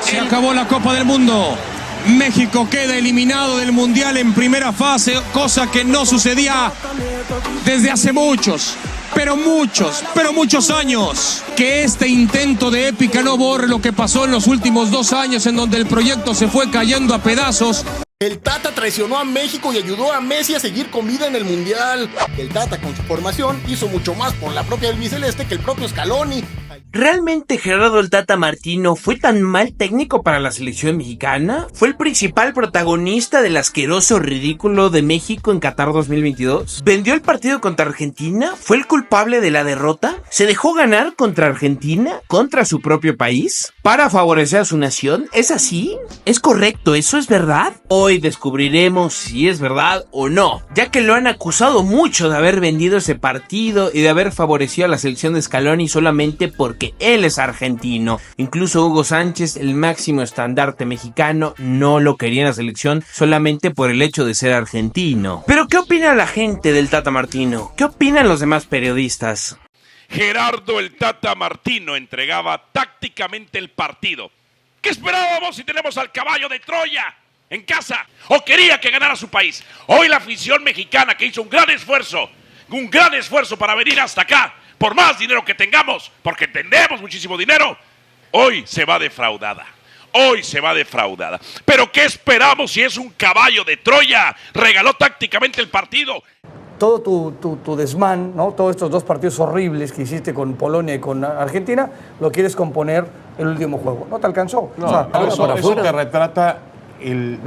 Se acabó la Copa del Mundo. México queda eliminado del Mundial en primera fase, cosa que no sucedía desde hace muchos años. Que este intento de épica no borre lo que pasó en los últimos 2 años, en donde el proyecto se fue cayendo a pedazos. El Tata traicionó a México y ayudó a Messi a seguir con vida en el Mundial. El Tata, con su formación, hizo mucho más por la propia albiceleste que el propio Scaloni. ¿Realmente Gerardo el Tata Martino fue tan mal técnico para la selección mexicana? ¿Fue el principal protagonista del asqueroso ridículo de México en Qatar 2022? ¿Vendió el partido contra Argentina? ¿Fue el culpable de la derrota? ¿Se dejó ganar contra Argentina? ¿Contra su propio país? ¿Para favorecer a su nación? ¿Es así? ¿Es correcto? ¿Eso es verdad? Hoy descubriremos si es verdad o no, ya que lo han acusado mucho de haber vendido ese partido y de haber favorecido a la selección de Scaloni solamente porque él es argentino. Incluso Hugo Sánchez, el máximo estandarte mexicano, no lo quería en la selección solamente por el hecho de ser argentino. Pero ¿qué opina la gente del Tata Martino? ¿Qué opinan los demás periodistas? Gerardo el Tata Martino entregaba tácticamente el partido. ¿Qué esperábamos si tenemos al caballo de Troya en casa? ¿O quería que ganara su país? Hoy la afición mexicana, que hizo un gran esfuerzo para venir hasta acá, por más dinero que tengamos, porque tenemos muchísimo dinero, hoy se va defraudada. ¿Pero qué esperamos si es un caballo de Troya? Regaló tácticamente el partido. Todo tu desmán, ¿no? Todos estos 2 partidos horribles que hiciste con Polonia y con Argentina, lo quieres componer el último juego. No te alcanzó. No, eso te retrata el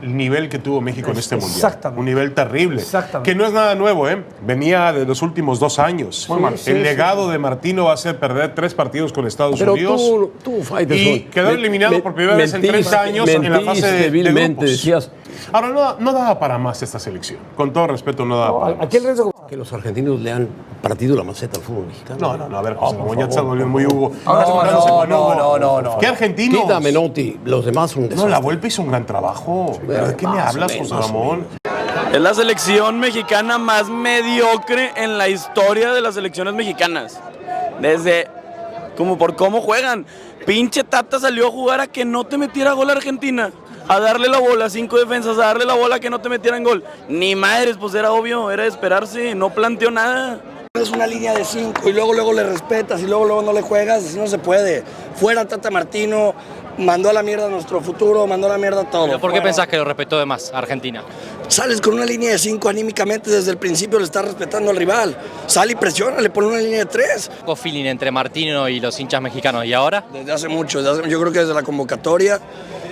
nivel que tuvo México en este Mundial. Exactamente. Un nivel terrible. Que no es nada nuevo, ¿eh? Venía de los últimos 2 años. El legado de Martino va a ser perder 3 partidos con Estados Unidos. Y quedó eliminado por primera vez en 30 años en la fase de grupos. Decías. Ahora, no daba para más esta selección. Con todo respeto, no daba para más. Aquí el riesgo Que los argentinos le han partido la maceta al fútbol mexicano. No, a ver, José, como ya te estás volviendo muy Hugo. No. ¿Qué argentinos? Quita Menotti, los demás son desastres. No, la Volpe hizo un gran trabajo. ¿De qué me hablas, José Ramón? Es la selección mexicana más mediocre en la historia de las selecciones mexicanas. Por cómo juegan. Pinche Tata salió a jugar a que no te metiera gol a Argentina. A darle la bola, 5 defensas, a darle la bola que no te metieran gol. Ni madres, pues era obvio, era de esperarse, no planteó nada. Es una línea de 5 y luego le respetas y luego no le juegas, así no se puede. Fuera Tata Martino, mandó a la mierda nuestro futuro, mandó a la mierda todo. ¿Pero por qué pensás que lo respetó de más Argentina? Sales con una línea de 5 anímicamente, desde el principio le estás respetando al rival. Sale y presiona, le pone una línea de 3. ¿Qué feeling entre Martino y los hinchas mexicanos? ¿Y ahora? Desde hace mucho, yo creo que desde la convocatoria.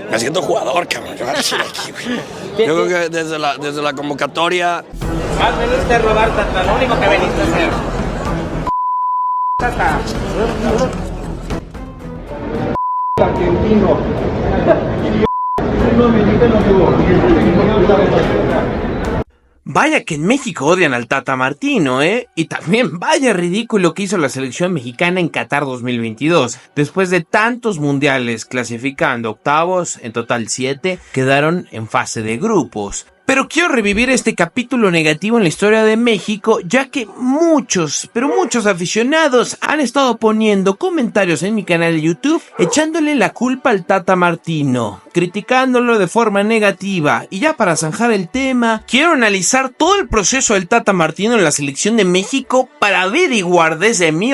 Me siento jugador, cabrón. Yo creo que desde la convocatoria. Más veniste a robar, Tata, lo único que veniste a hacer. Tata. Argentino. Vaya que en México odian al Tata Martino, ¿eh? Y también vaya ridículo que hizo la selección mexicana en Qatar 2022. Después de tantos mundiales clasificando octavos, en total 7, quedaron en fase de grupos. Pero quiero revivir este capítulo negativo en la historia de México, ya que muchos aficionados han estado poniendo comentarios en mi canal de YouTube echándole la culpa al Tata Martino, criticándolo de forma negativa. Y ya para zanjar el tema, quiero analizar todo el proceso del Tata Martino en la selección de México para averiguar desde mi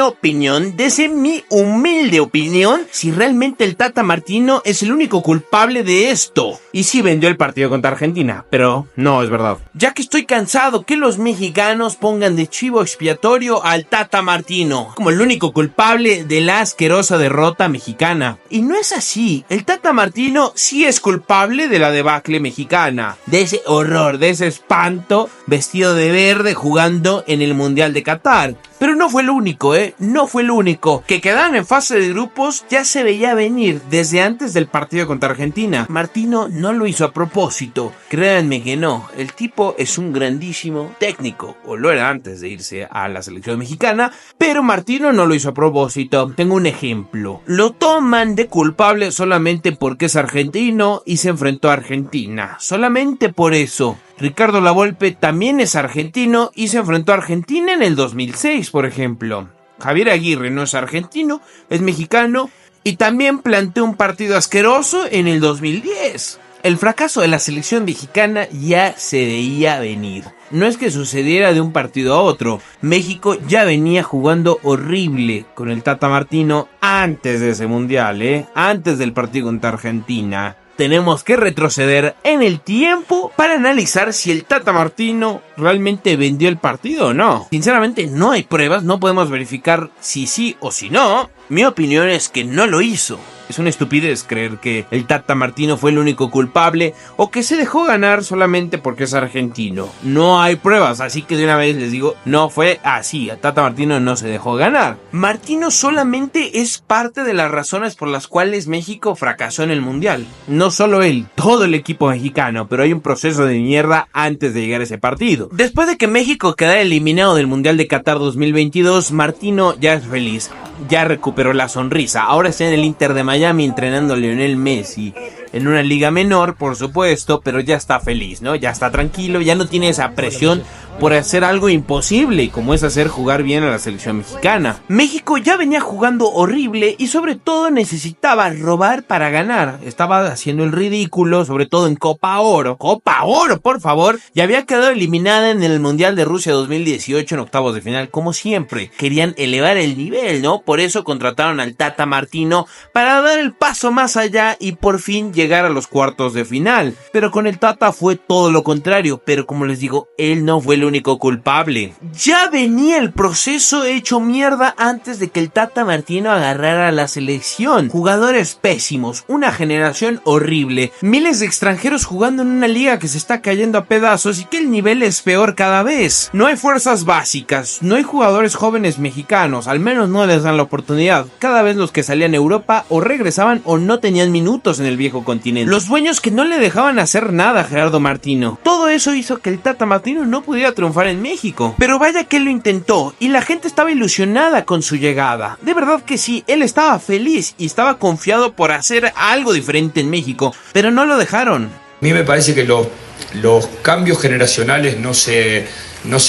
humilde opinión, si realmente el Tata Martino es el único culpable de esto. Y sí vendió el partido contra Argentina, pero no es verdad. Ya que estoy cansado que los mexicanos pongan de chivo expiatorio al Tata Martino como el único culpable de la asquerosa derrota mexicana. Y no es así. El Tata Martino sí es culpable de la debacle mexicana, de ese horror, de ese espanto vestido de verde jugando en el Mundial de Qatar. Pero no fue el único, no fue el único. Que quedaran en fase de grupos ya se veía venir desde antes del partido contra Argentina. Martino no lo hizo a propósito, créanme que no. El tipo es un grandísimo técnico, o lo era antes de irse a la selección mexicana, pero Martino no lo hizo a propósito. Tengo un ejemplo. Lo toman de culpable solamente porque es argentino y se enfrentó a Argentina. Solamente por eso. Ricardo Lavolpe también es argentino y se enfrentó a Argentina en el 2006, por ejemplo. Javier Aguirre no es argentino, es mexicano Y también planteó un partido asqueroso en el 2010. El fracaso de la selección mexicana ya se veía venir. No es que sucediera de un partido a otro. México ya venía jugando horrible con el Tata Martino antes de ese mundial, antes del partido contra Argentina. Tenemos que retroceder en el tiempo para analizar si el Tata Martino realmente vendió el partido o no. Sinceramente no hay pruebas, no podemos verificar si sí o si no. Mi opinión es que no lo hizo. Es una estupidez creer que el Tata Martino fue el único culpable o que se dejó ganar solamente porque es argentino. No hay pruebas, así que de una vez les digo, no fue así. El Tata Martino no se dejó ganar. Martino solamente es parte de las razones por las cuales México fracasó en el Mundial. No solo él, todo el equipo mexicano, pero hay un proceso de mierda antes de llegar a ese partido. Después de que México quedara eliminado del Mundial de Qatar 2022, Martino ya es feliz. Ya recuperó la sonrisa. Ahora está en el Inter de Miami entrenando a Lionel Messi. En una liga menor, por supuesto, pero ya está feliz, ¿no? Ya está tranquilo, ya no tiene esa presión por hacer algo imposible, como es hacer jugar bien a la selección mexicana. México ya venía jugando horrible y sobre todo necesitaba robar para ganar. Estaba haciendo el ridículo, sobre todo en Copa Oro. ¡Copa Oro, por favor! Y había quedado eliminada en el Mundial de Rusia 2018 en octavos de final, como siempre. Querían elevar el nivel, ¿no? Por eso contrataron al Tata Martino para dar el paso más allá y por fin llegar a los cuartos de final. Pero con el Tata fue todo lo contrario, pero como les digo, él no fue el único culpable. Ya venía el proceso hecho mierda antes de que el Tata Martino agarrara a la selección. Jugadores pésimos, una generación horrible, miles de extranjeros jugando en una liga que se está cayendo a pedazos y que el nivel es peor cada vez. No hay fuerzas básicas, no hay jugadores jóvenes mexicanos, al menos no les dan la oportunidad. Cada vez los que salían a Europa o regresaban o no tenían minutos en el viejo continente. Los dueños que no le dejaban hacer nada a Gerardo Martino. Todo eso hizo que el Tata Martino no pudiera triunfar en México. Pero vaya que él lo intentó y la gente estaba ilusionada con su llegada. De verdad que sí, él estaba feliz y estaba confiado por hacer algo diferente en México, pero no lo dejaron. A mí me parece que los cambios generacionales no se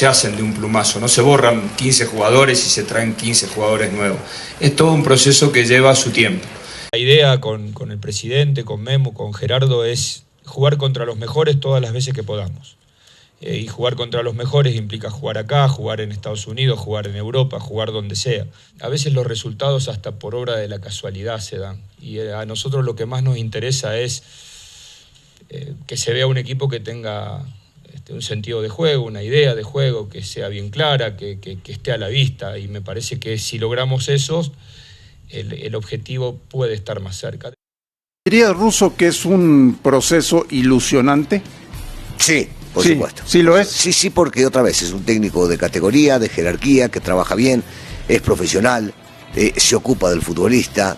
hacen de un plumazo, no se borran 15 jugadores y se traen 15 jugadores nuevos. Es todo un proceso que lleva su tiempo. La idea con el presidente, con Memo, con Gerardo es jugar contra los mejores todas las veces que podamos. Y jugar contra los mejores implica jugar acá, jugar en Estados Unidos, jugar en Europa, jugar donde sea. A veces los resultados hasta por obra de la casualidad se dan. Y a nosotros lo que más nos interesa es que se vea un equipo que tenga un sentido de juego, una idea de juego, que sea bien clara, que esté a la vista. Y me parece que si logramos eso, el objetivo puede estar más cerca. ¿Diría Russo que es un proceso ilusionante? Sí, por supuesto. ¿Sí lo es? Sí, porque otra vez es un técnico de categoría, de jerarquía, que trabaja bien, es profesional, se ocupa del futbolista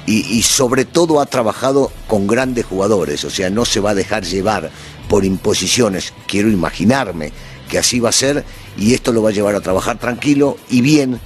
y sobre todo ha trabajado con grandes jugadores, o sea, no se va a dejar llevar por imposiciones. Quiero imaginarme que así va a ser y esto lo va a llevar a trabajar tranquilo y bien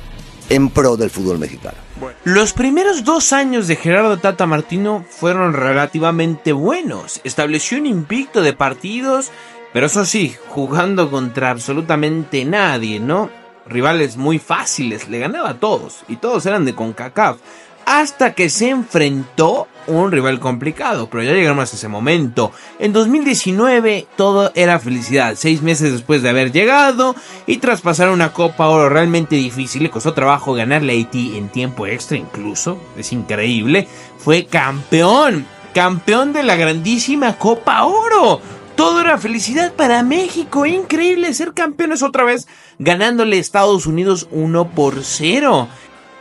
en pro del fútbol mexicano. Los primeros 2 años de Gerardo Tata Martino fueron relativamente buenos. Estableció un invicto de partidos, pero eso sí, jugando contra absolutamente nadie, ¿no? Rivales muy fáciles, le ganaba a todos, y todos eran de CONCACAF. Hasta que se enfrentó un rival complicado, pero ya llegamos a ese momento. En 2019 todo era felicidad, 6 meses después de haber llegado y tras pasar una Copa Oro realmente difícil, le costó trabajo ganarle a Haití en tiempo extra incluso, es increíble, fue campeón de la grandísima Copa Oro. Todo era felicidad para México, increíble ser campeones otra vez, ganándole a Estados Unidos 1-0.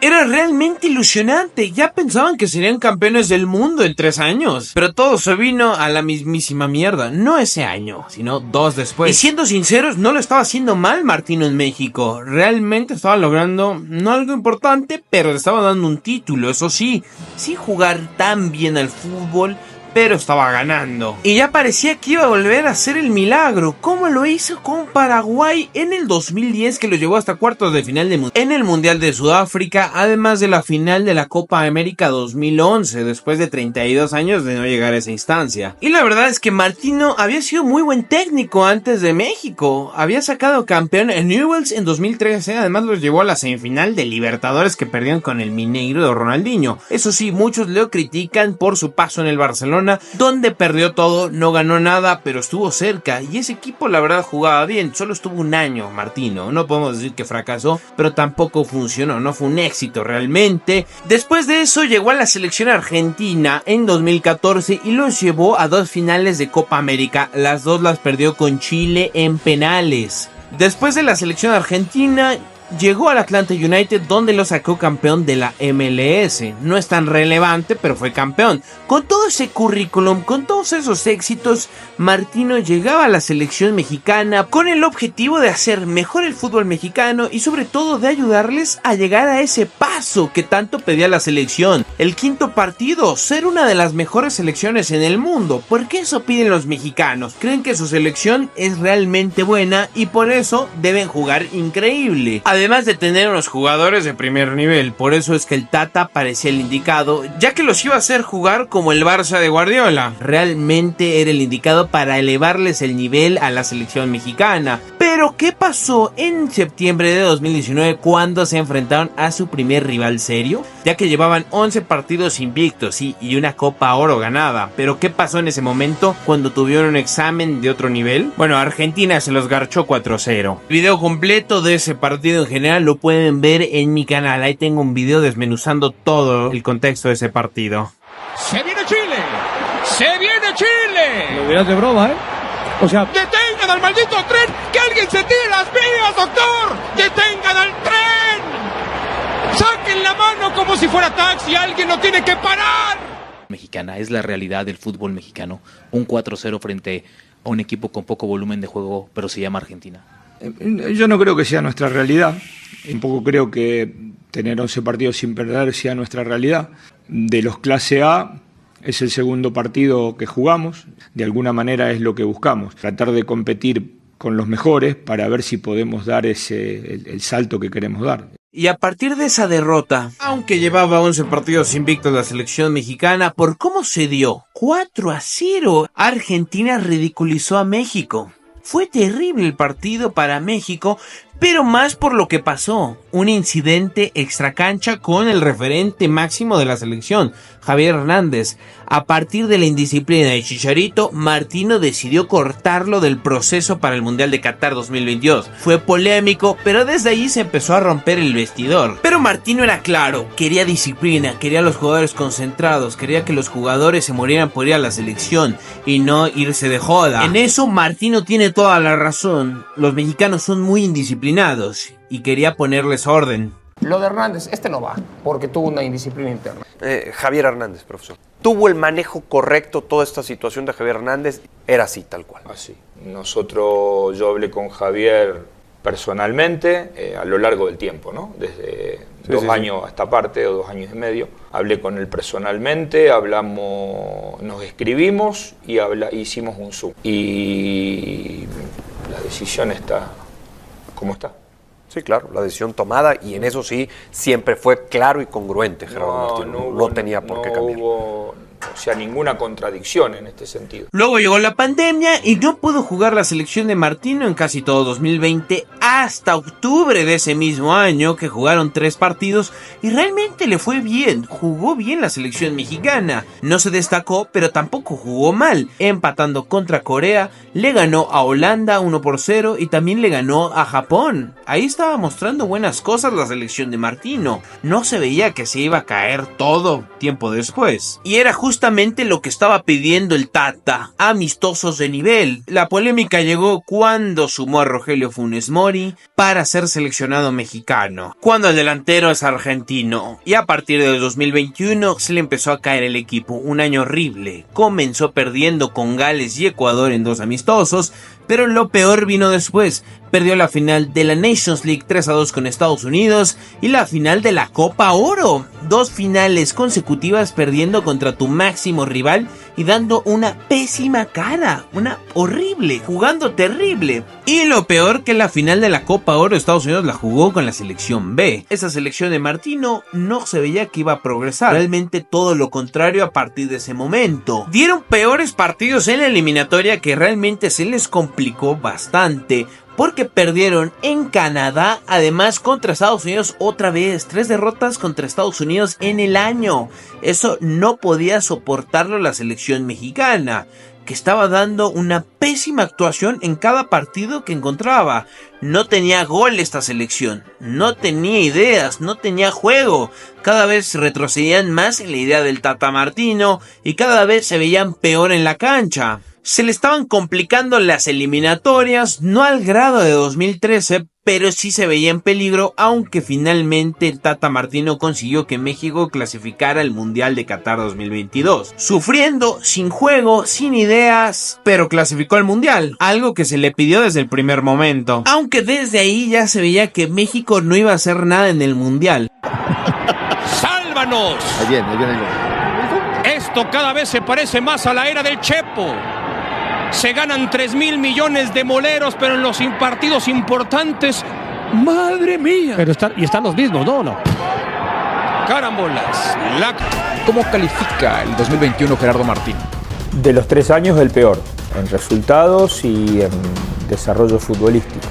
Era realmente ilusionante, ya pensaban que serían campeones del mundo en 3 años. Pero todo se vino a la mismísima mierda, no ese año, sino 2 después. Y siendo sinceros, no lo estaba haciendo mal Martino en México. Realmente estaba logrando, no algo importante, pero le estaba dando un título, eso sí. Sin jugar tan bien al fútbol, pero estaba ganando. Y ya parecía que iba a volver a hacer el milagro, como lo hizo con Paraguay en el 2010, que lo llevó hasta cuartos de final en el Mundial de Sudáfrica, además de la final de la Copa América 2011, después de 32 años de no llegar a esa instancia. Y la verdad es que Martino había sido muy buen técnico antes de México, había sacado campeón en Newell's en 2013, además los llevó a la semifinal de Libertadores que perdieron con el Mineiro de Ronaldinho. Eso sí, muchos lo critican por su paso en el Barcelona, donde perdió todo, no ganó nada, pero estuvo cerca, y ese equipo la verdad jugaba bien. Solo estuvo un año Martino, no podemos decir que fracasó, pero tampoco funcionó, no fue un éxito realmente. Después de eso llegó a la selección argentina en 2014 y los llevó a 2 finales de Copa América, las 2 las perdió con Chile en penales. Después de la selección argentina llegó al Atlanta United, donde lo sacó campeón de la MLS. No es tan relevante, pero fue campeón. Con todo ese currículum, con todos esos éxitos, Martino llegaba a la selección mexicana con el objetivo de hacer mejor el fútbol mexicano y sobre todo de ayudarles a llegar a ese paso que tanto pedía la selección. El quinto partido, ser una de las mejores selecciones en el mundo. ¿Por qué eso piden los mexicanos? Creen que su selección es realmente buena y por eso deben jugar increíble. Además de tener unos jugadores de primer nivel, por eso es que el Tata parecía el indicado, ya que los iba a hacer jugar como el Barça de Guardiola. Realmente era el indicado para elevarles el nivel a la selección mexicana. Pero ¿qué pasó en septiembre de 2019 cuando se enfrentaron a su primer rival serio? Ya que llevaban 11 partidos invictos, sí, y una Copa Oro ganada. Pero ¿qué pasó en ese momento cuando tuvieron un examen de otro nivel? Bueno, Argentina se los garchó 4-0. El video completo de ese partido en general lo pueden ver en mi canal. Ahí tengo un video desmenuzando todo el contexto de ese partido. ¡Se viene Chile! ¡Se viene Chile! Lo dirás de broma, ¿eh? O sea, ¡detengan al maldito tren! ¡Que alguien se tire las vías, doctor! ¡Detengan al tren! ¡Saquen la mano como si fuera taxi! ¡Alguien lo tiene que parar! Mexicana, es la realidad del fútbol mexicano. Un 4-0 frente a un equipo con poco volumen de juego, pero se llama Argentina. Yo no creo que sea nuestra realidad. Tampoco creo que tener 11 partidos sin perder sea nuestra realidad. De los clase A es el segundo partido que jugamos. De alguna manera es lo que buscamos. Tratar de competir con los mejores para ver si podemos dar el salto que queremos dar. Y a partir de esa derrota, aunque llevaba 11 partidos invictos la selección mexicana, ¿por cómo se dio? 4-0. Argentina ridiculizó a México. Fue terrible el partido para México, pero más por lo que pasó. Un incidente extracancha con el referente máximo de la selección, Javier Hernández. A partir de la indisciplina de Chicharito, Martino decidió cortarlo del proceso para el Mundial de Qatar 2022. Fue polémico, pero desde ahí se empezó a romper el vestidor. Pero Martino era claro, quería disciplina, quería a los jugadores concentrados, quería que los jugadores se murieran por ir a la selección y no irse de joda. En eso Martino tiene toda la razón. Los mexicanos son muy indisciplinados y quería ponerles orden. Lo de Hernández, no va, porque tuvo una indisciplina interna. Javier Hernández, profesor. ¿Tuvo el manejo correcto toda esta situación de Javier Hernández? Era así, tal cual. Así. Yo hablé con Javier personalmente a lo largo del tiempo, ¿no? Desde 2 años a esta parte, o 2 años y medio. Hablé con él personalmente, nos escribimos y hicimos un Zoom. Y la decisión está como está. Sí, claro, la decisión tomada, y en eso sí siempre fue claro y congruente, Gerardo Martino. No tenía por qué cambiar. Ninguna contradicción en este sentido. Luego llegó la pandemia y no pudo jugar la selección de Martino en casi todo 2020 hasta octubre de ese mismo año, que jugaron 3 partidos y realmente le fue bien. Jugó bien la selección mexicana. No se destacó, pero tampoco jugó mal. Empatando contra Corea, le ganó a Holanda 1-0 y también le ganó a Japón. Ahí estaba mostrando buenas cosas la selección de Martino. No se veía que se iba a caer todo tiempo después. Y era justamente lo que estaba pidiendo el Tata, amistosos de nivel. La polémica llegó cuando sumó a Rogelio Funes Mori para ser seleccionado mexicano, cuando el delantero es argentino. Y a partir del 2021 se le empezó a caer el equipo, un año horrible. Comenzó perdiendo con Gales y Ecuador en 2 amistosos, Pero lo peor vino después. Perdió la final de la Nations League 3-2 con Estados Unidos y la final de la Copa Oro. 2 finales consecutivas perdiendo contra tu máximo rival y dando una pésima cara, una horrible, jugando terrible. Y lo peor que la final de la Copa Oro Estados Unidos la jugó con la selección B. Esa selección de Martino no se veía que iba a progresar, realmente todo lo contrario a partir de ese momento. Dieron peores partidos en la eliminatoria que realmente se les complicó bastante, porque perdieron en Canadá, además contra Estados Unidos otra vez, 3 derrotas contra Estados Unidos en el año. Eso no podía soportarlo la selección mexicana, que estaba dando una pésima actuación en cada partido que encontraba. No tenía gol esta selección, no tenía ideas, no tenía juego. Cada vez retrocedían más en la idea del Tata Martino y cada vez se veían peor en la cancha. Se le estaban complicando las eliminatorias, no al grado de 2013, pero sí se veía en peligro, aunque finalmente el Tata Martino consiguió que México clasificara al Mundial de Qatar 2022. Sufriendo, sin juego, sin ideas, pero clasificó al Mundial, algo que se le pidió desde el primer momento. Aunque desde ahí ya se veía que México no iba a hacer nada en el Mundial. ¡Sálvanos! Ahí viene. Esto cada vez se parece más a la era del Chepo. Se ganan 3,000 millones de moleros, pero en los partidos importantes, ¡madre mía! Pero están los mismos, ¿no? Carambolas. ¿Cómo califica el 2021 Gerardo Martino? De los 3 años, el peor, en resultados y en desarrollo futbolístico.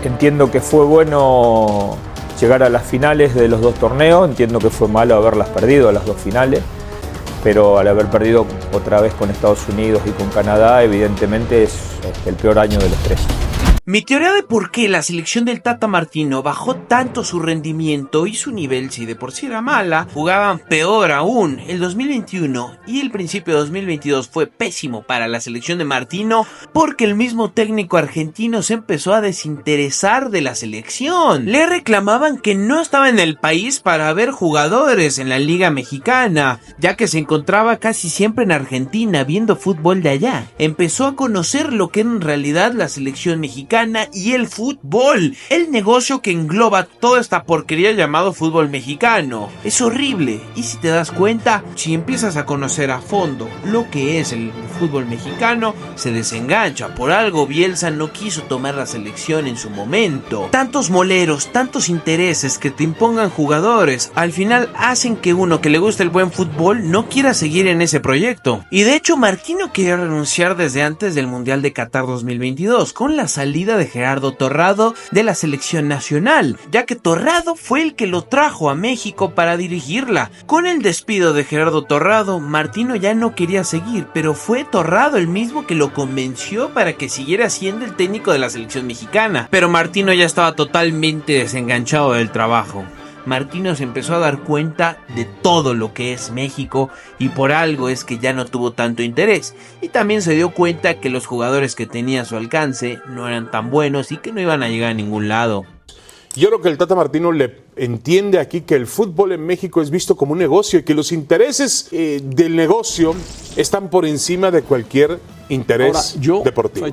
Entiendo que fue bueno llegar a las finales de los 2 torneos, entiendo que fue malo haberlas perdido a las 2 finales. Pero al haber perdido otra vez con Estados Unidos y con Canadá, evidentemente es el peor año de los 3. Mi teoría de por qué la selección del Tata Martino bajó tanto su rendimiento y su nivel, si de por sí era mala, jugaban peor aún. El 2021 y el principio de 2022 fue pésimo para la selección de Martino porque el mismo técnico argentino se empezó a desinteresar de la selección. Le reclamaban que no estaba en el país para ver jugadores en la Liga Mexicana, ya que se encontraba casi siempre en Argentina viendo fútbol de allá. Empezó a conocer lo que era en realidad la selección mexicana y el fútbol, el negocio que engloba toda esta porquería llamado fútbol mexicano. Es horrible, y si te das cuenta, si empiezas a conocer a fondo lo que es el fútbol mexicano, se desengancha. Por algo Bielsa no quiso tomar la selección en su momento. Tantos moleros, tantos intereses que te impongan jugadores, al final hacen que uno que le gusta el buen fútbol no quiera seguir en ese proyecto. Y de hecho Martino quería renunciar desde antes del Mundial de Qatar 2022, con la salida de Gerardo Torrado de la selección nacional, ya que Torrado fue el que lo trajo a México para dirigirla. Con el despido de Gerardo Torrado, Martino ya no quería seguir, pero fue Torrado el mismo que lo convenció para que siguiera siendo el técnico de la selección mexicana. Pero Martino ya estaba totalmente desenganchado del trabajo. Martino se empezó a dar cuenta de todo lo que es México y por algo es que ya no tuvo tanto interés, y también se dio cuenta que los jugadores que tenía a su alcance no eran tan buenos y que no iban a llegar a ningún lado. Yo creo que el Tata Martino le entiende aquí que el fútbol en México es visto como un negocio y que los intereses del negocio están por encima de cualquier interés deportivo.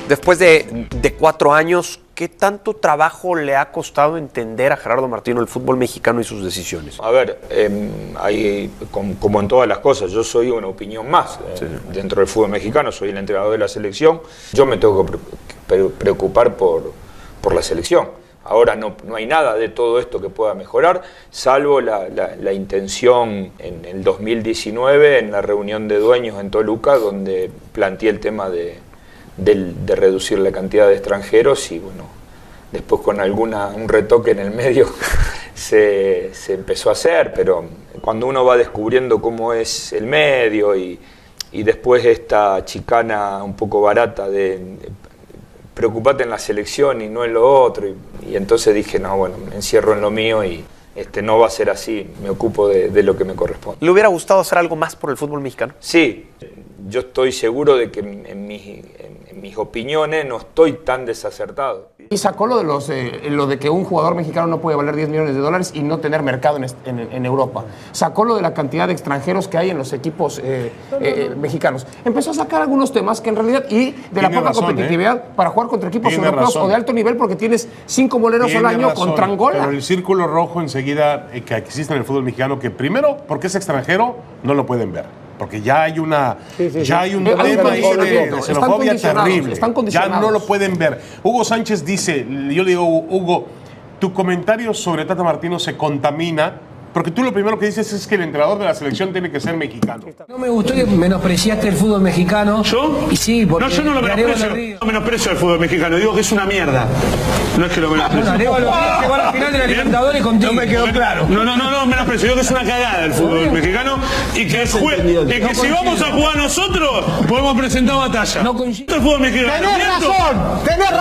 Después de 4 años, ¿qué tanto trabajo le ha costado entender a Gerardo Martino el fútbol mexicano y sus decisiones? A ver, hay, como en todas las cosas, yo soy una opinión más. Dentro del fútbol mexicano, soy el entrenador de la selección. Yo me tengo que preocupar por la selección. Ahora no hay nada de todo esto que pueda mejorar, salvo la intención en el 2019, en la reunión de dueños en Toluca, donde planteé el tema de reducir la cantidad de extranjeros y bueno, después con un retoque en el medio se empezó a hacer, pero cuando uno va descubriendo cómo es el medio y después esta chicana un poco barata de preocupate en la selección y no en lo otro, y entonces dije, no, bueno, me encierro en lo mío y no va a ser así, me ocupo de lo que me corresponde. ¿Le hubiera gustado hacer algo más por el fútbol mexicano? Sí, yo estoy seguro de que en mis opiniones no estoy tan desacertado. Y sacó lo de que un jugador mexicano no puede valer $10 millones y no tener mercado en Europa. Sacó lo de la cantidad de extranjeros que hay en los equipos mexicanos. Empezó a sacar algunos temas que en realidad, y de la poca competitividad para jugar contra equipos europeos o de alto nivel, porque tienes 5 moleros al año contra Angola. Pero el círculo rojo enseguida que existe en el fútbol mexicano, que primero, porque es extranjero, no lo pueden ver. Porque ya hay un tema ahí de xenofobia terrible. Ya no lo pueden ver. Hugo Sánchez dice, yo le digo, Hugo, tu comentario sobre Tata Martino se contamina, porque tú lo primero que dices es que el entrenador de la selección tiene que ser mexicano. No me gustó que menospreciaste el fútbol mexicano. ¿Yo? Y sí, porque no, yo no lo menosprecio el fútbol mexicano, digo que es una mierda. No es que lo menosprecio. Arevalo llegó a la final de la Libertadores contigo. No me quedó claro. No, menosprecio. Digo que es una cagada el fútbol mexicano y que, si vamos a jugar nosotros, podemos presentar batalla. No coincido. El fútbol mexicano. Tenés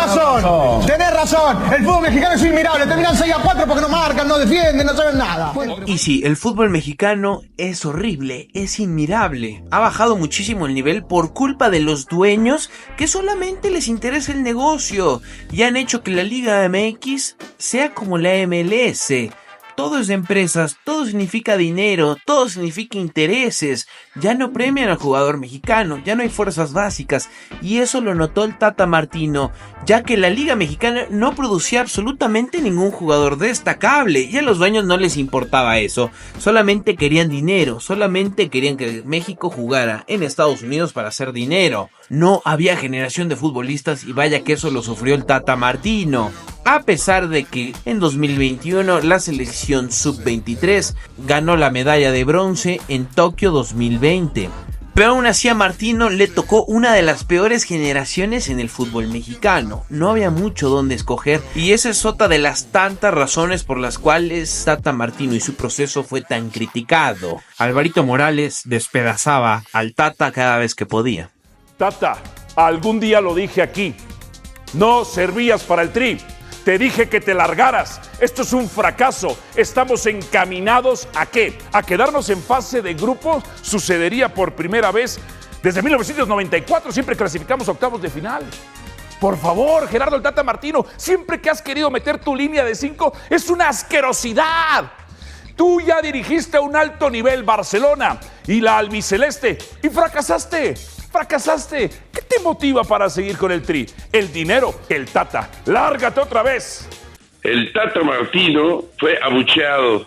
razón. El fútbol mexicano es inmirable. Terminan 6-4 porque no marcan, no defienden, no saben nada. Y sí, el fútbol mexicano es horrible, es inmirable. Ha bajado muchísimo el nivel por culpa de los dueños que solamente les interesa el negocio y han hecho que la Liga MX sea como la MLS. Todo es de empresas, todo significa dinero, todo significa intereses. Ya no premian al jugador mexicano, ya no hay fuerzas básicas. Y eso lo notó el Tata Martino, ya que la Liga Mexicana no producía absolutamente ningún jugador destacable. Y a los dueños no les importaba eso. Solamente querían dinero, solamente querían que México jugara en Estados Unidos para hacer dinero. No había generación de futbolistas y vaya que eso lo sufrió el Tata Martino. A pesar de que en 2021 la selección sub-23 ganó la medalla de bronce en Tokio 2020. Pero aún así a Martino le tocó una de las peores generaciones en el fútbol mexicano. No había mucho donde escoger y esa es otra de las tantas razones por las cuales Tata Martino y su proceso fue tan criticado. Alvarito Morales despedazaba al Tata cada vez que podía. Tata, algún día lo dije aquí, no servías para el Tri. Te dije que te largaras. Esto es un fracaso. Estamos encaminados ¿a qué? A quedarnos en fase de grupos. Sucedería por primera vez desde 1994. Siempre clasificamos a octavos de final. Por favor, Gerardo el Tata Martino, siempre que has querido meter tu línea de 5 es una asquerosidad. Tú ya dirigiste a un alto nivel Barcelona y la albiceleste y fracasaste. ¿Qué te motiva para seguir con el Tri? El dinero. El Tata, lárgate otra vez. El Tata Martino fue abucheado.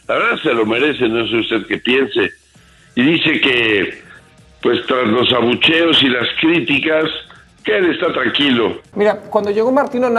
La verdad se lo merece, no sé usted qué piense. Y dice que, pues tras los abucheos y las críticas, que él está tranquilo. Mira, cuando llegó Martino,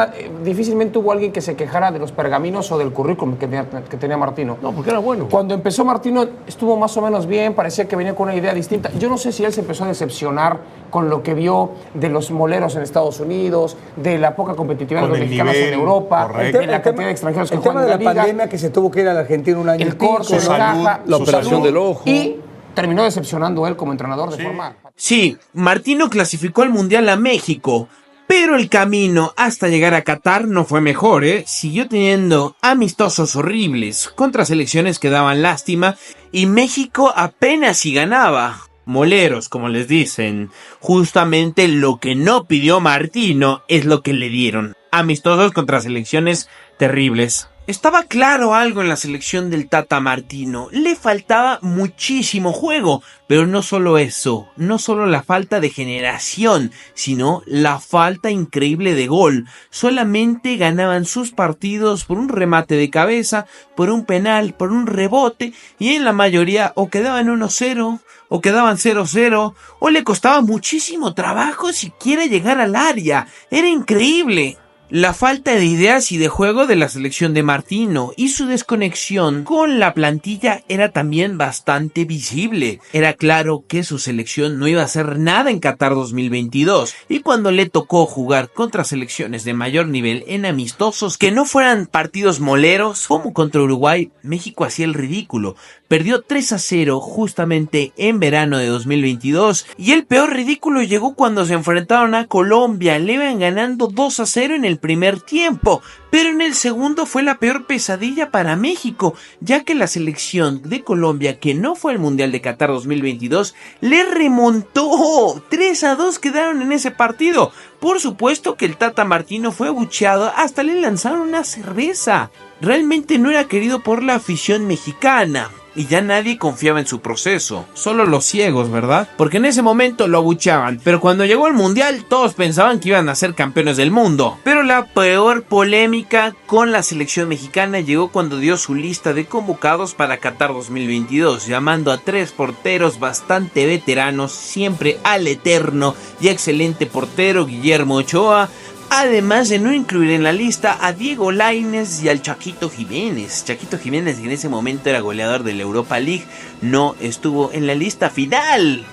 difícilmente hubo alguien que se quejara de los pergaminos o del currículum que tenía Martino. No, porque era bueno. Cuando empezó Martino estuvo más o menos bien, parecía que venía con una idea distinta. Yo no sé si él se empezó a decepcionar con lo que vio de los moleros en Estados Unidos, de la poca competitividad de los mexicanos en Europa, de la cantidad de extranjeros que juegan en la liga. El tema de la pandemia, que se tuvo que ir a la Argentina un año. El corte, la operación del ojo. Y terminó decepcionando él como entrenador de forma. Sí, Martino clasificó al Mundial a México, pero el camino hasta llegar a Qatar no fue mejor, Siguió teniendo amistosos horribles contra selecciones que daban lástima y México apenas si ganaba. Moleros, como les dicen. Justamente lo que no pidió Martino es lo que le dieron. Amistosos contra selecciones terribles. Estaba claro algo en la selección del Tata Martino, le faltaba muchísimo juego, pero no solo eso, no solo la falta de generación, sino la falta increíble de gol. Solamente ganaban sus partidos por un remate de cabeza, por un penal, por un rebote, y en la mayoría o quedaban 1-0, o quedaban 0-0, o le costaba muchísimo trabajo siquiera llegar al área. Era increíble. La falta de ideas y de juego de la selección de Martino y su desconexión con la plantilla era también bastante visible. Era claro que su selección no iba a hacer nada en Qatar 2022 y cuando le tocó jugar contra selecciones de mayor nivel en amistosos que no fueran partidos moleros como contra Uruguay, México hacía el ridículo. perdió 3-0 justamente en verano de 2022 y el peor ridículo llegó cuando se enfrentaron a Colombia. Le iban ganando 2-0 en el primer tiempo, pero en el segundo fue la peor pesadilla para México, ya que la selección de Colombia, que no fue al Mundial de Qatar 2022, le remontó. 3-2 quedaron en ese partido. Por supuesto que el Tata Martino fue abucheado, hasta le lanzaron una cerveza. Realmente no era querido por la afición mexicana y ya nadie confiaba en su proceso. Solo los ciegos, ¿verdad? Porque en ese momento lo abucheaban, pero cuando llegó el Mundial todos pensaban que iban a ser campeones del mundo. Pero la peor polémica con la selección mexicana llegó cuando dio su lista de convocados para Qatar 2022, llamando a 3 porteros bastante veteranos, siempre al eterno y excelente portero Guillermo Ochoa, además de no incluir en la lista a Diego Lainez y al Chaquito Jiménez. Chaquito Jiménez, que en ese momento era goleador de la Europa League, no estuvo en la lista final.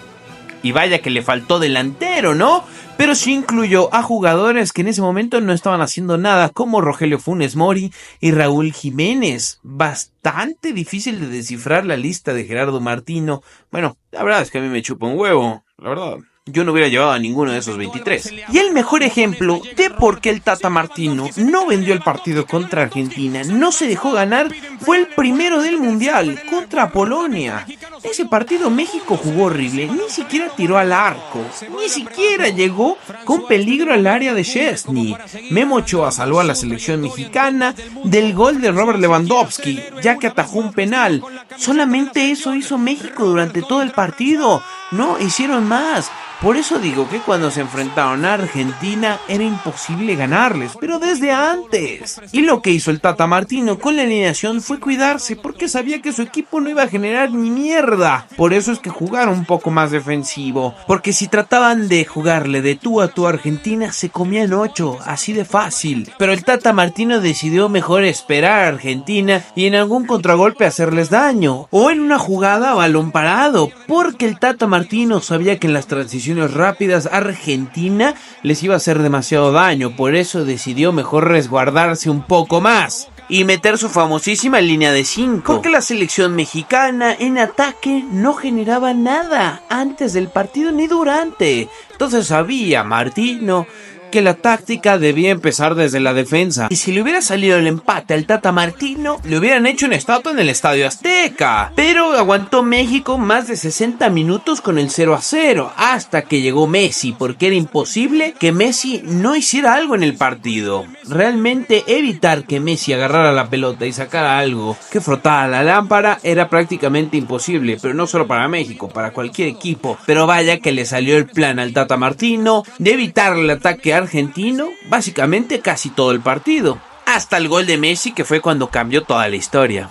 Y vaya que le faltó delantero, ¿no? Pero sí incluyó a jugadores que en ese momento no estaban haciendo nada, como Rogelio Funes Mori y Raúl Jiménez. Bastante difícil de descifrar la lista de Gerardo Martino. Bueno, la verdad es que a mí me chupa un huevo, la verdad. Yo no hubiera llevado a ninguno de esos 23. Y el mejor ejemplo de por qué el Tata Martino no vendió el partido contra Argentina, no se dejó ganar, fue el primero del Mundial, contra Polonia. Ese partido México jugó horrible, ni siquiera tiró al arco, ni siquiera llegó con peligro al área de Szczęsny. Memo Ochoa salvó a la selección mexicana del gol de Robert Lewandowski, ya que atajó un penal. Solamente eso hizo México durante todo el partido, no hicieron más. Por eso digo que cuando se enfrentaron a Argentina era imposible ganarles, pero desde antes. Y lo que hizo el Tata Martino con la alineación fue cuidarse, porque sabía que su equipo no iba a generar ni mierda. Por eso es que jugaron un poco más defensivo, porque si trataban de jugarle de tú a Argentina, se comían 8, así de fácil. Pero el Tata Martino decidió mejor esperar a Argentina y en algún contragolpe hacerles daño, o en una jugada a balón parado, porque el Tata Martino sabía que en las transiciones rápidas Argentina les iba a hacer demasiado daño. Por eso decidió mejor resguardarse un poco más y meter su famosísima línea de 5, porque la selección mexicana en ataque no generaba nada antes del partido ni durante. Entonces sabía Martino que la táctica debía empezar desde la defensa. Y si le hubiera salido el empate al Tata Martino, le hubieran hecho una estatua en el Estadio Azteca. Pero aguantó México más de 60 minutos con el 0-0, hasta que llegó Messi, porque era imposible que Messi no hiciera algo en el partido. Realmente evitar que Messi agarrara la pelota y sacara algo que frotara la lámpara era prácticamente imposible, pero no solo para México, para cualquier equipo. Pero vaya que le salió el plan al Tata Martino de evitar el ataque argentino básicamente casi todo el partido, hasta el gol de Messi, que fue cuando cambió toda la historia.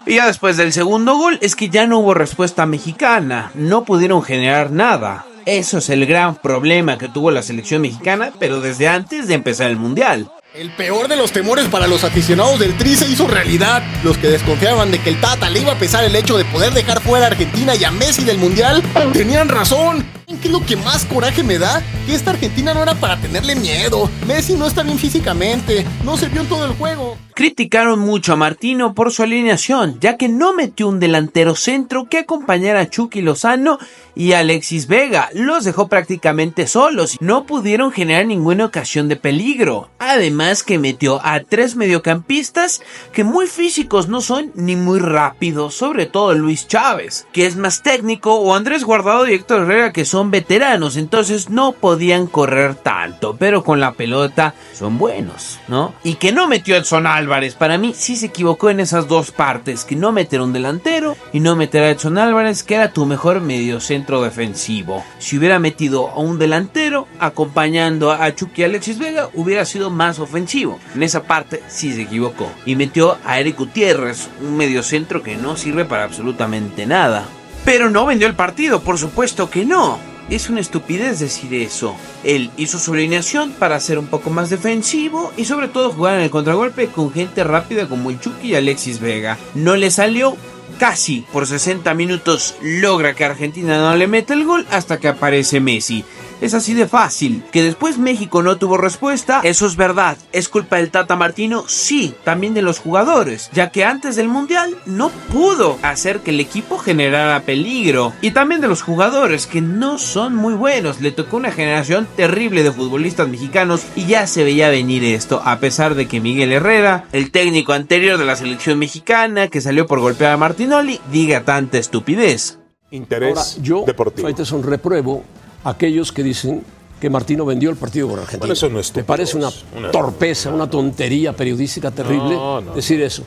Y ya después del segundo gol es que ya no hubo respuesta mexicana, no pudieron generar nada. Eso es el gran problema que tuvo la selección mexicana, pero desde antes de empezar el Mundial. El peor de los temores para los aficionados del Tri se hizo realidad. Los que desconfiaban de que el Tata le iba a pesar el hecho de poder dejar fuera a Argentina y a Messi del Mundial, tenían razón. ¿Qué es lo que más coraje me da? Que esta Argentina no era para tenerle miedo. Messi no está bien físicamente, no se vio en todo el juego. Criticaron mucho a Martino por su alineación, ya que no metió un delantero centro que acompañara a Chucky Lozano y a Alexis Vega. Los dejó prácticamente solos, no pudieron generar ninguna ocasión de peligro. Además que metió a 3 mediocampistas que muy físicos no son ni muy rápidos, sobre todo Luis Chávez, que es más técnico, o Andrés Guardado y Héctor Herrera, que son veteranos, entonces no podían correr tanto, pero con la pelota son buenos, ¿no? Y que no metió a Edson Álvarez, para mí sí se equivocó en esas dos partes, que no meter un delantero y no meter a Edson Álvarez, que era tu mejor mediocentro defensivo. Si hubiera metido a un delantero acompañando a Chucky y Alexis Vega, hubiera sido más ofensivo. En esa parte sí se equivocó y metió a Eric Gutiérrez, un mediocentro que no sirve para absolutamente nada. Pero no vendió el partido, por supuesto que no. Es una estupidez decir eso. Él hizo su alineación para ser un poco más defensivo y sobre todo jugar en el contragolpe con gente rápida como el Chucky y Alexis Vega. No le salió. Casi por 60 minutos logra que Argentina no le meta el gol hasta que aparece Messi. Es así de fácil. Que después México no tuvo respuesta, eso es verdad. ¿Es culpa del Tata Martino? Sí, también de los jugadores, ya que antes del Mundial no pudo hacer que el equipo generara peligro. Y también de los jugadores, que no son muy buenos. Le tocó una generación terrible de futbolistas mexicanos y ya se veía venir esto, a pesar de que Miguel Herrera, el técnico anterior de la selección mexicana, que salió por golpear a Martinoli, diga tanta estupidez. Interés Ahora, yo, deportivo. Faitelson, repruebo a aquellos que dicen que Martino vendió el partido con Argentina. Bueno, eso no es Me parece una torpeza, una tontería periodística terrible decir eso.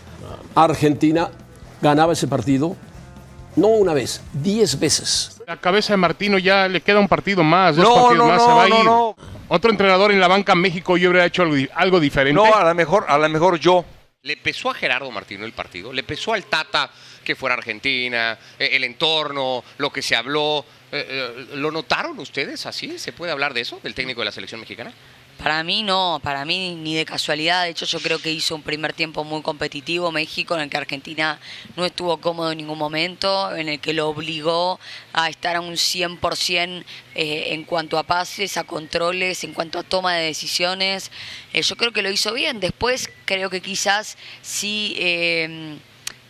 Argentina ganaba ese partido no una vez, 10 veces. La cabeza de Martino ya le queda un partido más, dos partidos más, se va a ir. Otro entrenador en la banca en México yo hubiera hecho algo diferente. No, a lo mejor yo. ¿Le pesó a Gerardo Martino el partido? ¿Le pesó al Tata que fuera Argentina, el entorno, lo que se habló? ¿Lo notaron ustedes así? ¿Se puede hablar de eso, del técnico de la selección mexicana? Para mí no, para mí ni de casualidad. De hecho, yo creo que hizo un primer tiempo muy competitivo México, en el que Argentina no estuvo cómodo en ningún momento, en el que lo obligó a estar a un 100% en cuanto a pases, a controles, en cuanto a toma de decisiones. Yo creo que lo hizo bien. Después creo que quizás sí...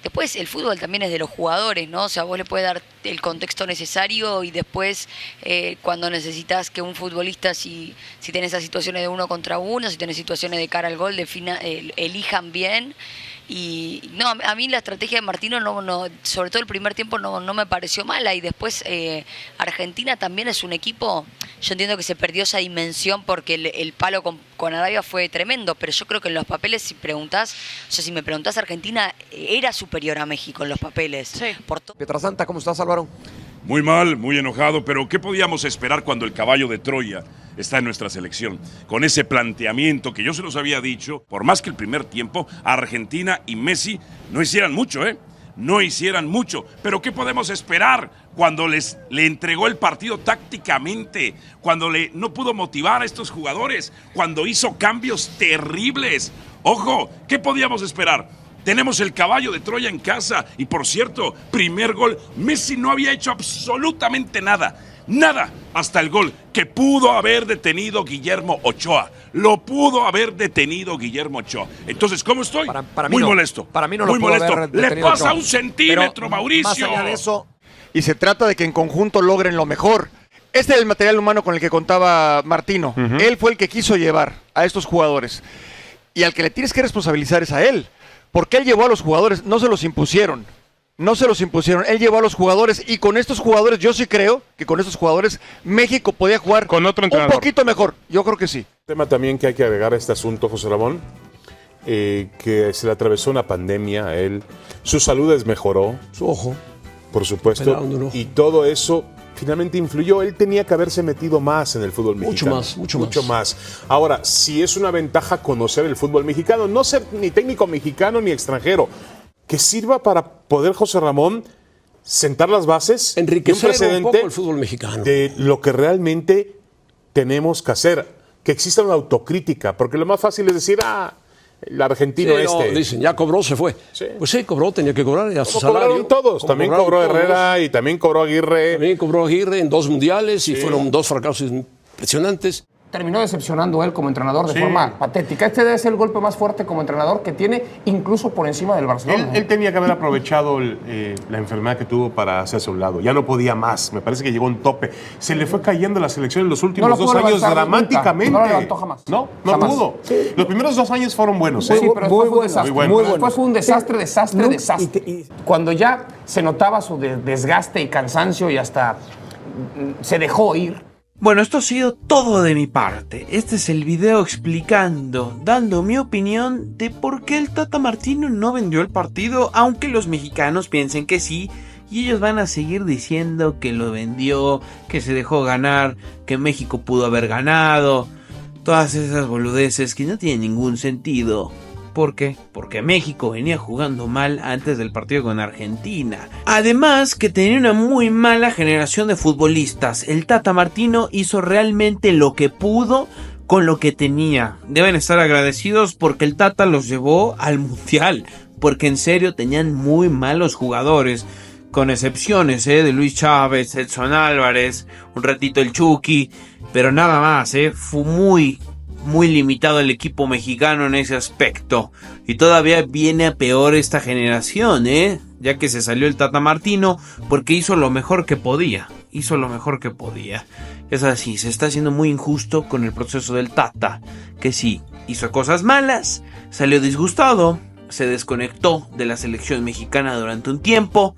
Después el fútbol también es de los jugadores, ¿no? O sea, vos le puedes dar el contexto necesario y después cuando necesitas que un futbolista, si tenés esas situaciones de 1 contra 1, si tenés situaciones de cara al gol, elijan bien. Y no, a mí la estrategia de Martino, no, sobre todo el primer tiempo, no me pareció mala. Y después Argentina también es un equipo, yo entiendo que se perdió esa dimensión porque el palo con Arabia fue tremendo, pero yo creo que en los papeles, si me preguntás, Argentina era superior a México en los papeles. Sí. Pietrasanta, ¿cómo estás, Álvaro? Muy mal, muy enojado, pero ¿qué podíamos esperar cuando el caballo de Troya está en nuestra selección? Con ese planteamiento que yo se los había dicho, por más que el primer tiempo Argentina y Messi no hicieran mucho, no hicieran mucho. Pero ¿qué podemos esperar cuando le entregó el partido tácticamente? Cuando no pudo motivar a estos jugadores, cuando hizo cambios terribles. Ojo, ¿qué podíamos esperar? Tenemos el caballo de Troya en casa y, por cierto, primer gol, Messi no había hecho absolutamente nada, hasta el gol que pudo haber detenido Guillermo Ochoa. Lo pudo haber detenido Guillermo Ochoa. Entonces, ¿cómo estoy? Para mí muy no. molesto. Para mí no lo muy pudo molesto. haber Le detenido pasa Ochoa. un centímetro, Pero, Mauricio. Más allá de eso, y se trata de que en conjunto logren lo mejor. Este es el material humano con el que contaba Martino. Él fue el que quiso llevar a estos jugadores. Y al que le tienes que responsabilizar es a él. Porque él llevó a los jugadores, no se los impusieron. Él llevó a los jugadores y con estos jugadores, yo sí creo que con estos jugadores México podía jugar con otro entrenador un poquito mejor. Yo creo que sí. Tema también que hay que agregar a este asunto, José Ramón, que se le atravesó una pandemia a él. Su salud desmejoró. Su ojo. Por supuesto. Y todo eso finalmente influyó. Él tenía que haberse metido más en el fútbol mexicano. Mucho más. Ahora, si es una ventaja conocer el fútbol mexicano, no ser ni técnico mexicano ni extranjero, que sirva para poder, José Ramón, sentar las bases, enriquecer un poco el fútbol mexicano, de lo que realmente tenemos que hacer, que exista una autocrítica, porque lo más fácil es decir, el argentino dicen, ya cobró, se fue. Sí. Pues sí, cobró, tenía que cobrar a su salario. Cobraron todos, también cobró Herrera y también cobró Aguirre. También cobró Aguirre en 2 mundiales y fueron 2 fracasos impresionantes. Terminó decepcionando él como entrenador de forma patética. Este debe ser el golpe más fuerte como entrenador que tiene, incluso por encima del Barcelona. Él tenía que haber aprovechado la enfermedad que tuvo para hacerse a un lado. Ya no podía más. Me parece que llegó a un tope. Se le fue cayendo la selección en los últimos 2 años dramáticamente. No lo levantó jamás. No pudo. Sí. Los primeros 2 años fueron buenos. Sí, pero muy fue un desastre. Después fue un desastre. Cuando ya se notaba su desgaste y cansancio y hasta se dejó ir. Bueno, esto ha sido todo de mi parte. Este es el video dando mi opinión de por qué el Tata Martino no vendió el partido, aunque los mexicanos piensen que sí, y ellos van a seguir diciendo que lo vendió, que se dejó ganar, que México pudo haber ganado, todas esas boludeces que no tienen ningún sentido. ¿Por qué? Porque México venía jugando mal antes del partido con Argentina. Además que tenía una muy mala generación de futbolistas. El Tata Martino hizo realmente lo que pudo con lo que tenía. Deben estar agradecidos porque el Tata los llevó al Mundial. Porque en serio tenían muy malos jugadores. Con excepciones de Luis Chávez, Edson Álvarez, un ratito el Chucky. Pero nada más, fue muy limitado el equipo mexicano en ese aspecto. Y todavía viene a peor esta generación, ya que se salió el Tata Martino porque hizo lo mejor que podía. Es así, se está haciendo muy injusto con el proceso del Tata, que sí, hizo cosas malas, salió disgustado, se desconectó de la selección mexicana durante un tiempo,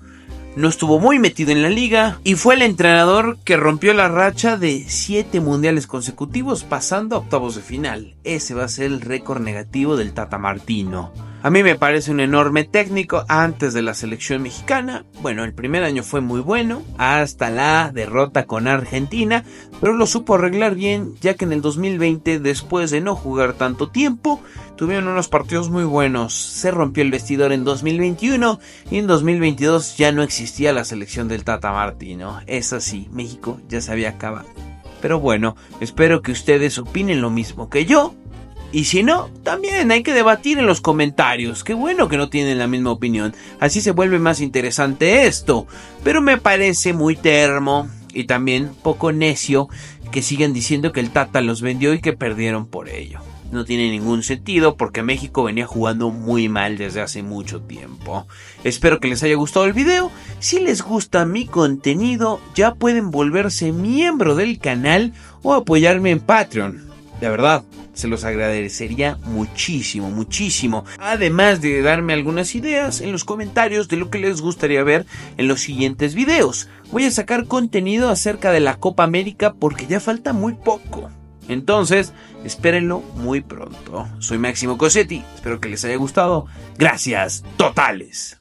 no estuvo muy metido en la liga y fue el entrenador que rompió la racha de 7 mundiales consecutivos pasando a octavos de final. Ese va a ser el récord negativo del Tata Martino. A mí me parece un enorme técnico antes de la selección mexicana. Bueno, el primer año fue muy bueno, hasta la derrota con Argentina, pero lo supo arreglar bien, ya que en el 2020, después de no jugar tanto tiempo, tuvieron unos partidos muy buenos. Se rompió el vestidor en 2021 y en 2022 ya no existía la selección del Tata Martino. Es así, México ya se había acabado. Pero bueno, espero que ustedes opinen lo mismo que yo. Y si no, también hay que debatir en los comentarios. Qué bueno que no tienen la misma opinión. Así se vuelve más interesante esto. Pero me parece muy termo y también poco necio que sigan diciendo que el Tata los vendió y que perdieron por ello. No tiene ningún sentido porque México venía jugando muy mal desde hace mucho tiempo. Espero que les haya gustado el video. Si les gusta mi contenido, ya pueden volverse miembro del canal o apoyarme en Patreon. De verdad, se los agradecería muchísimo. Además de darme algunas ideas en los comentarios de lo que les gustaría ver en los siguientes videos. Voy a sacar contenido acerca de la Copa América porque ya falta muy poco. Entonces, espérenlo muy pronto. Soy Máximo Cosetti, espero que les haya gustado. Gracias totales.